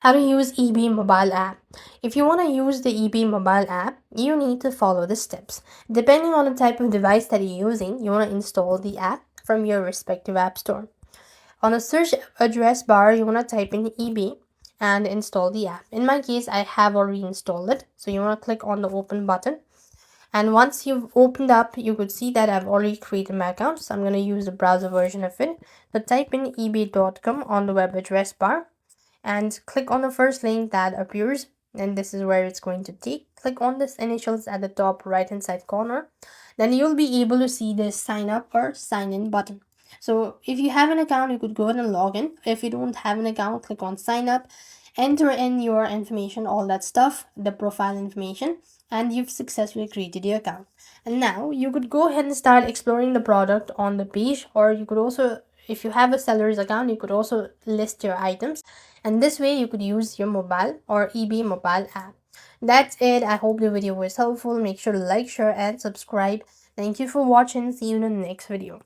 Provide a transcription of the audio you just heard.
How to use eBay mobile app. If you want to use the eBay mobile app, you need to follow the steps. Depending on the type of device that you're using, you want to install the app from your respective app store. On the search address bar, you want to type in eBay and install the app. In my case, I have already installed it. So you want to click on the open button. And once you've opened up, you could see that I've already created my account. So I'm going to use the browser version of it. So type in ebay.com on the web address bar and click on the first link that appears, and this is where it's going to take. Click on this initials at the top right hand side corner. Then you'll be able to see this sign up or sign in button. So if you have an account, you could go ahead and log in. If you don't have an account, click on sign up, enter in your information, all that stuff, the profile information, and you've successfully created your account. And now you could go ahead and start exploring the product on the page, or you could also, if you have a seller's account, you could also list your items, and this way you could use your mobile or eBay mobile app. That's it. I hope the video was helpful. Make sure to like, share, and subscribe. Thank you for watching. See you in the next video.